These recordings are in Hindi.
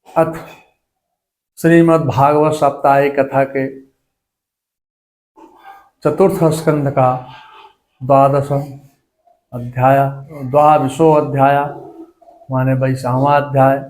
अथ श्रीमद् भागवत साप्ताहिक कथा के चतुर्थ स्कंध का द्वादशो अध्याय माने 22वां अध्याय।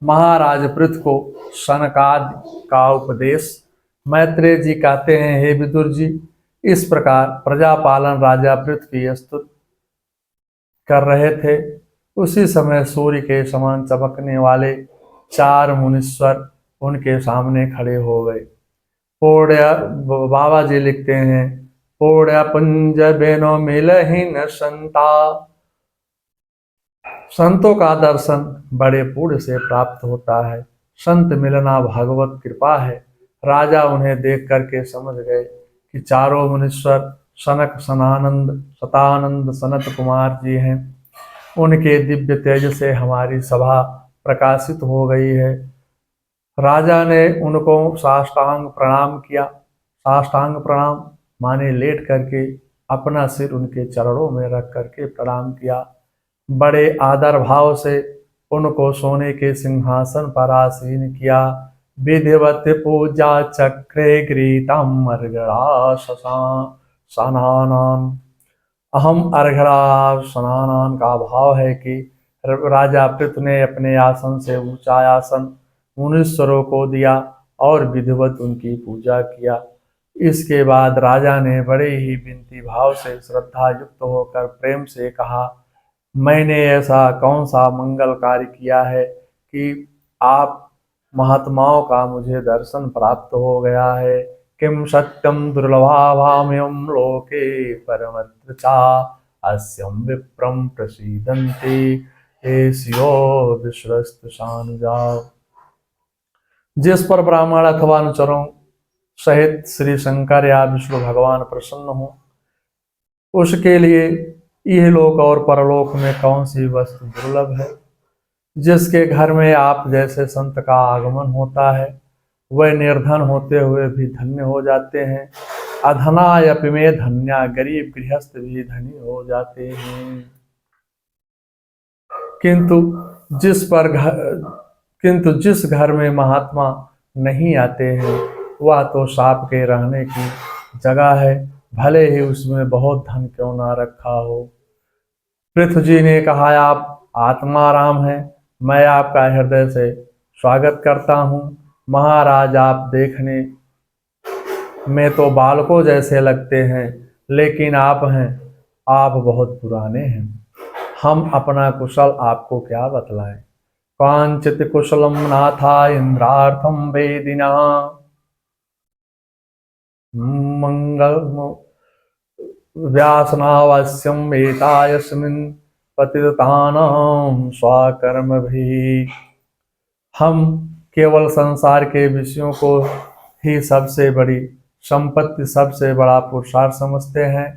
महाराज पृथ को सनकादि का उपदेश। मैत्रेय जी कहते हैं, हे विदुर जी, इस प्रकार प्रजापालन राजा पृथ की स्तुति कर रहे थे। उसी समय सूर्य के समान चमकने वाले 4 मुनीश्वर उनके सामने खड़े हो गए। पूर्ण्य बाबा जी लिखते हैं, पूर्ण्य पुंज बेनो मिलहीन संता। संतों का दर्शन बड़े पुण्य से प्राप्त होता है। संत मिलना भगवत कृपा है। राजा उन्हें देख करके समझ गए कि चारों मुनीश्वर सनक, सनानंद, सतानंद, सनत कुमार जी हैं। उनके दिव्य तेज से हमारी सभा प्रकाशित हो गई है। राजा ने उनको साष्टांग प्रणाम किया। साष्टांग प्रणाम माने लेट करके अपना सिर उनके चरणों में रख करके प्रणाम किया। बड़े आदर भाव से उनको सोने के सिंहासन पर आसीन किया। विधिवत पूजा चक्रे गृहीतम अर्घड़ा सनानान। अहम अर्घड़ा सनानान का भाव है कि राजा पृथ ने अपने आसन से ऊंचा आसन मुनीश्वरों को दिया और विधिवत उनकी पूजा किया। इसके बाद राजा ने बड़े ही विनती भाव से श्रद्धा युक्त होकर प्रेम से कहा, मैंने ऐसा कौन सा मंगल कार्य किया है कि आप महात्माओं का मुझे दर्शन प्राप्त हो गया है। किम सत्यम दुर्लभाभाम्यम लोके परमत्र चा अस्यम विप्रम प्रसीदन्ति एस्यो विश्वस्त सानुजाव। जिस पर ब्राह्मण अथवा अनुचरों सहित श्री शंकर या विष्णु भगवान प्रसन्न हो, उसके लिए यह लोक और परलोक में कौन सी वस्तु दुर्लभ है। जिसके घर में आप जैसे संत का आगमन होता है, वह निर्धन होते हुए भी धन्य हो जाते हैं। अधनायपि में धन्या, गरीब गृहस्थ भी धनी हो जाते हैं। किंतु जिस घर में महात्मा नहीं आते हैं, वह तो सांप के रहने की जगह है, भले ही उसमें बहुत धन क्यों ना रखा हो। पृथ्वी जी ने कहा, आप आत्माराम हैं, मैं आपका हृदय से स्वागत करता हूँ। महाराज, आप देखने में तो बालकों जैसे लगते हैं, लेकिन आप बहुत पुराने हैं। हम अपना कुशल आपको क्या बतलाएं। कांचित कुशलम नाथा इंद्रार्थम वेदिना मंगल व्यासनावश्यम एतायस्मिन् पतितानां स्वकर्म भी। हम केवल संसार के विषयों को ही सबसे बड़ी संपत्ति, सबसे बड़ा पुरुषार्थ समझते हैं।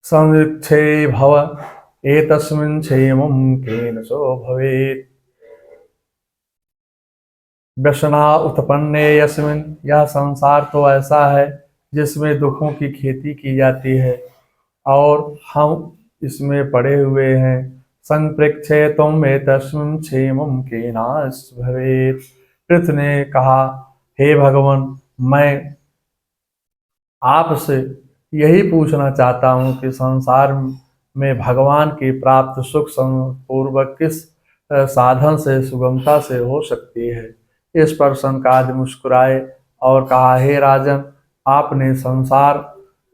संक्षे भव एतस्मिन् क्षेमं केन सो भवेत्। व्यसना उत्पन्ने यस्मिन्, यह संसार तो ऐसा है जिसमें दुखों की खेती की जाती है और हम इसमें पड़े हुए हैं। संप्रेक्षे तुम एतस्मिन् क्षेमं केनास भवेत्। पृथ ने कहा, हे भगवान, मैं आपसे यही पूछना चाहता हूँ कि संसार में भगवान की प्राप्त सुख पूर्वक किस साधन से सुगमता से हो सकती है। इस पर सनकादि मुस्कुराए और कहा, हे राजन, आपने संसार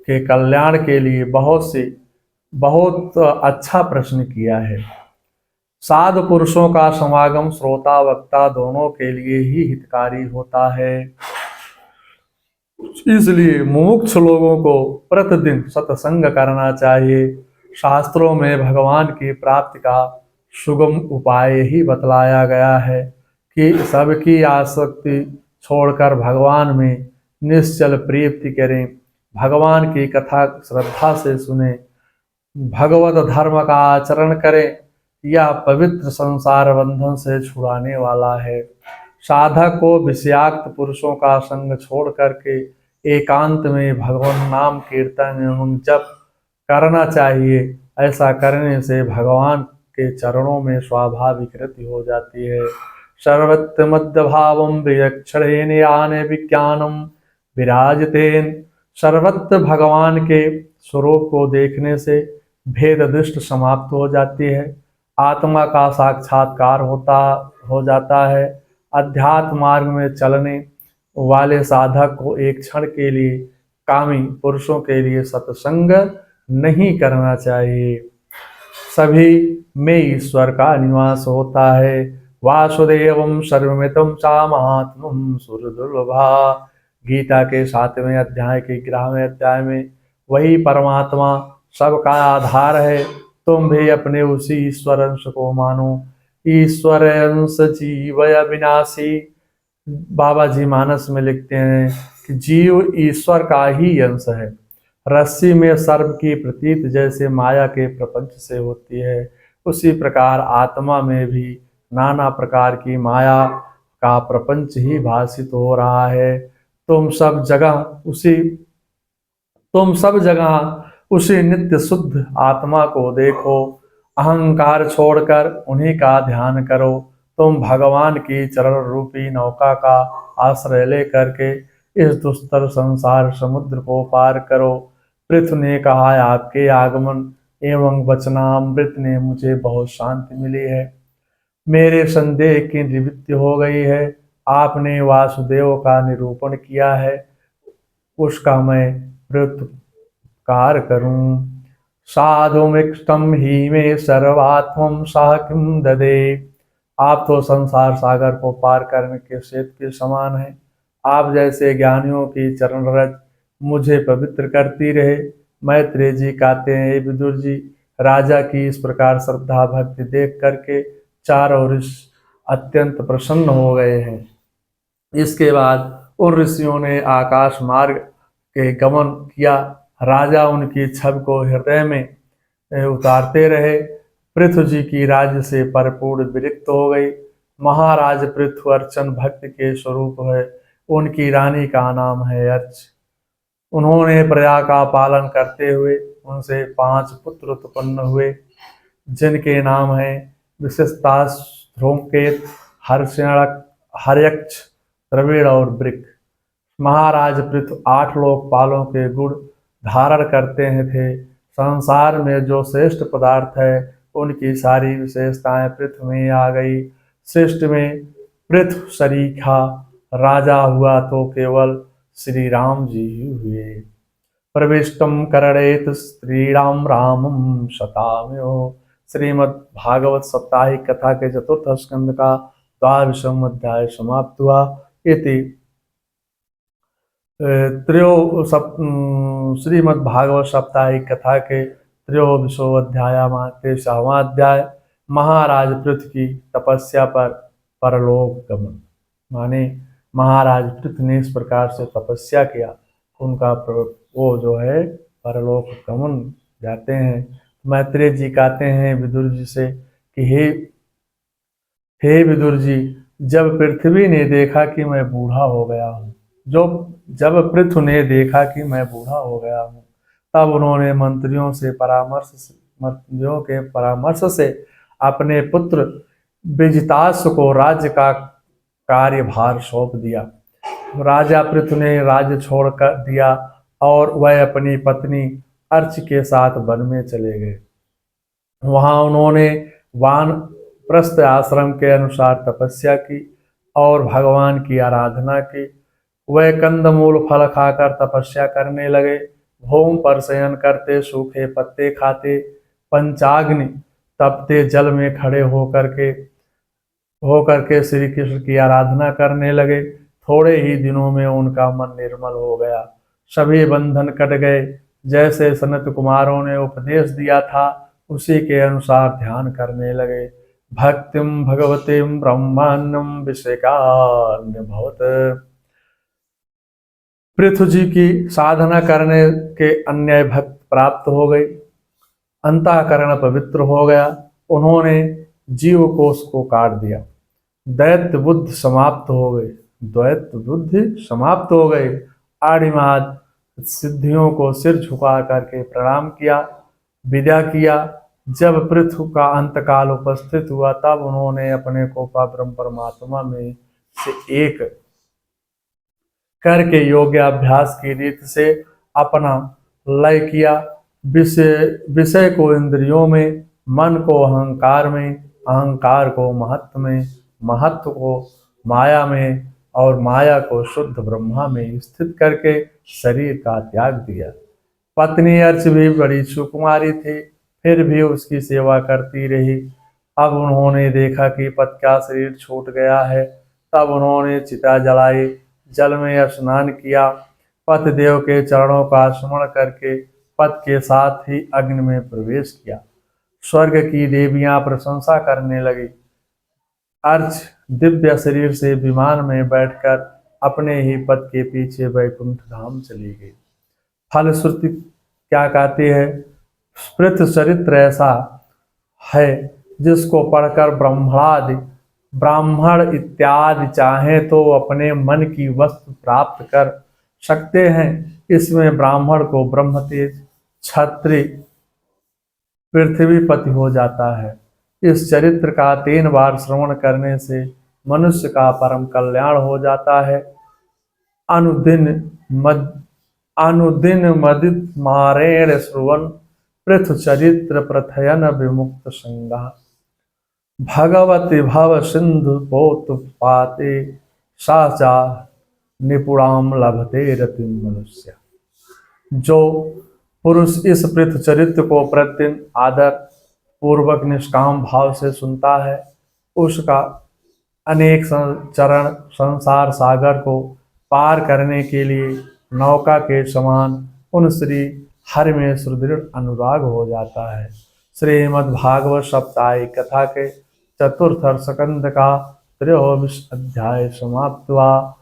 के कल्याण के लिए बहुत अच्छा प्रश्न किया है। साधु पुरुषों का समागम श्रोता वक्ता दोनों के लिए ही हितकारी होता है। इसलिए मुमुक्ष लोगों को प्रतिदिन सत्संग करना चाहिए। शास्त्रों में भगवान की प्राप्ति का सुगम उपाय ही बतलाया गया है कि सबकी आसक्ति छोड़कर भगवान में निश्चल प्रीति करें, भगवान की कथा श्रद्धा से सुने, भगवत धर्म का आचरण करें। यह पवित्र संसार बंधन से छुड़ाने वाला है। साधक को विषयाक्त पुरुषों का संग छोड़ करके एकांत में भगवान नाम कीर्तन एवं जप करना चाहिए। ऐसा करने से भगवान के चरणों में स्वाभाविक रति हो जाती है। सर्वत्र मध्य भावम विचक्षणेन याने विज्ञानम विराजतेन। सर्वत्र भगवान के स्वरूप को देखने से भेद दृष्टि समाप्त हो जाती है, आत्मा का साक्षात्कार हो जाता है। अध्यात्म मार्ग में चलने वाले साधक को एक क्षण के लिए कामी पुरुषों के लिए सत्संग नहीं करना चाहिए। सभी में ईश्वर का निवास होता है। वासुदेवम सर्वमितम चा महात्मम सुरदुर्लभा। गीता के 7वें अध्याय के 11वें अध्याय में वही परमात्मा सबका आधार है। तुम भी अपने उसी ईश्वर अंश को मानो। ईश्वर अंश जीवय विनाशी। बाबा जी मानस में लिखते हैं कि जीव ईश्वर का ही अंश है। रस्सी में सर्प की प्रतीत जैसे माया के प्रपंच से होती है, उसी प्रकार आत्मा में भी नाना प्रकार की माया का प्रपंच ही भाषित हो रहा है। तुम सब जगह उसी नित्य शुद्ध आत्मा को देखो। अहंकार छोड़कर उन्हीं का ध्यान करो। तुम भगवान की चरण रूपी नौका का आश्रय लेकर के इस दुस्तर संसार समुद्र को पार करो। पृथु ने कहा, आपके आगमन एवं वचनामृत ने मुझे बहुत शांति मिली है। मेरे संदेह की निवृत्ति हो गई है। आपने वासुदेव का निरूपण किया है, उसका मैं प्रत्युपकार करूं। साधुमिष्टम ही में सर्वात्मम सह किम ददे। आप तो संसार सागर को पार करने के सेतु के समान हैं। आप जैसे ज्ञानियों की चरण रज मुझे पवित्र करती रहे। मैत्रेय जी कहते हैं, विदुर जी, राजा की इस प्रकार श्रद्धा भक्ति देख करके चारों ऋषि अत्यंत प्रसन्न हो गए हैं। इसके बाद उन ऋषियों ने आकाश मार्ग के गमन किया। राजा उनकी छवि को हृदय में उतारते रहे। पृथु जी की राज्य से परिपूर्ण विरक्त हो गई। महाराज पृथु अर्चन भक्ति के स्वरूप है। उनकी रानी का नाम है अर्च। उन्होंने प्रजा का पालन करते हुए उनसे 5 पुत्र उत्पन्न हुए, जिनके नाम हैं विशेषता ध्रुमकेत, हर्यक्ष, द्रविड़ और वृक। महाराज पृथु 8 लोकपालों के गुण धारण करते हैं थे। संसार में जो श्रेष्ठ पदार्थ है उनकी सारी विशेषताएं पृथु में आ गई। सृष्टि में पृथु सरीखा राजा हुआ तो केवल श्री राम जी ही हुए। प्रविष्टम करणेत श्रीराम रामम शताम्यो। श्रीमद् भागवत साप्ताहिक कथा के 4th स्कंद का 12वां अध्याय समाप्त हुआ। इति श्रीमद् भागवत साप्ताहिक कथा के 23वां अध्याय 23वां अध्याय महाराज पृथु की तपस्या पर परलोक गमन। माने महाराज पृथु ने इस प्रकार से तपस्या किया, उनका वो जो है परलोक गमन जाते हैं। मैत्रेय जी कहते हैं विदुर जी से कि हे विदुर जी, जब पृथ्वी ने देखा कि मैं बूढ़ा हो गया हूँ, जब पृथु ने देखा कि मैं बूढ़ा हो गया हूँ, तब उन्होंने मंत्रियों के परामर्श से अपने पुत्र विजितास को राज्य का कार्यभार सौंप दिया। राजा पृथु ने राज्य छोड़ कर दिया और वह अपनी पत्नी अर्च के साथ वन में चले गए। वहां उन्होंने वानप्रस्थ आश्रम के अनुसार तपस्या की और भगवान की आराधना की। वह कंदमूल फल खाकर तपस्या करने लगे, भूमि पर शयन करते, सूखे पत्ते खाते, पंचाग्नि तपते जल में खड़े होकर के श्री कृष्ण की आराधना करने लगे। थोड़े ही दिनों में उनका मन निर्मल हो गया, सभी बंधन कट गए। जैसे सनत कुमारों ने उपदेश दिया था उसी के अनुसार ध्यान करने लगे। भक्तिम भगवतीम ब्रह्मांडम विषेकान्यभवत्। पृथु जी की साधना करने के अन्य भक्त प्राप्त हो गई, अंतःकरण पवित्र हो गया। उन्होंने जीव कोष को काट दिया, दैत्य बुद्धि समाप्त हो गई। आड़िमाद सिद्धियों को सिर झुका करके प्रणाम किया, विद्या किया जब पृथ्वी का अंतकाल उपस्थित हुआ तब उन्होंने अपने को ब्रह्म परमात्मा में से एक करके योग्य अभ्यास की रीत से अपना लय किया। विषय विषय को इंद्रियों में, मन को अहंकार में, अहंकार को महत्व में, महत्व को माया में और माया को शुद्ध ब्रह्मा में स्थित करके शरीर का त्याग दिया। पत्नी अर्च भी बड़ी सुकुमारी थी, फिर भी उसकी सेवा करती रही। अब उन्होंने देखा कि पति का शरीर छूट गया है, तब उन्होंने चिता जलाई, जल में स्नान किया, पति देव के चरणों का स्मरण करके पति के साथ ही अग्नि में प्रवेश किया। स्वर्ग की देवियां प्रशंसा करने लगी। अर्च दिव्य शरीर से विमान में बैठकर अपने ही पति के पीछे वैकुंठ धाम चली गई। फलश्रुति क्या कहती है? स्मृत चरित्र ऐसा है जिसको पढ़कर ब्राह्मण इत्यादि चाहे तो अपने मन की वस्तु प्राप्त कर सकते हैं। इसमें ब्राह्मण को ब्रह्मतेज, क्षत्रिय पृथ्वीपति हो जाता है। इस चरित्र का 3 बार श्रवण करने से मनुष्य का परम कल्याण हो जाता है। अनुदिन मदित मारेण श्रुवन् पृथु चरित्र प्रथयन विमुक्त संगा भगवती भव सिंधु पोत पाते साचा निपुणाम लभते रतिम मनुष्य। जो पुरुष इस पृथु चरित्र को प्रतिदिन आदर पूर्वक निष्काम भाव से सुनता है, उसका अनेक चरण संसार सागर को पार करने के लिए नौका के समान उन श्री हरि में सुदृढ़ अनुराग हो जाता है। श्रीमद् भागवत सप्ताह कथा के चतुर्थ स्कंद का 23 अध्याय समाप्त हुआ।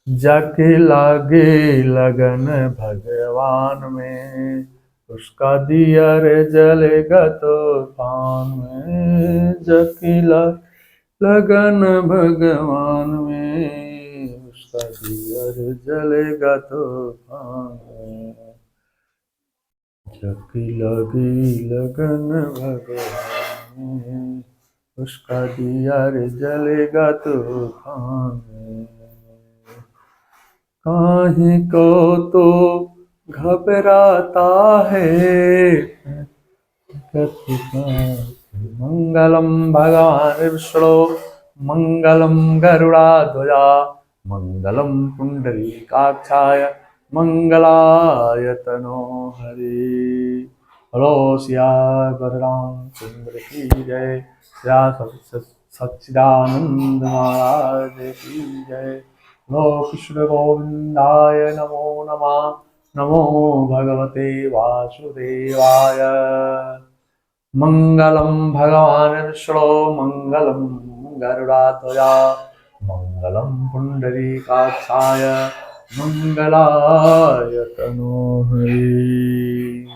जाके लागे लगन भगवान में, उसका दिया रे जलेगा तूफान में। जाके लगन भगवान में, उसका दिया रे जलेगा तूफान में। जाके लगी लगन भगवान में, उसका दिया रे जलेगा तूफान में। काहे को तो घबराता है, मंगलम भगवान विष्णु मंगलम गरुड़ाध्वजा मंगलम पुंडरीकाक्षाय मंगलाय तनो हरि। हेलो सियावर रामचंद्र की जय, श्या सच्चिदानंद महाराज की जय। नमो कृष्ण गोविंदाय नमो नमः। नमो भगवते वासुदेवाय। मंगलम भगवान विष्णु मंगलम गरुड़ाध्वजा मंगलम पुंडरीकाक्षाय मंगलाय तनो हरि।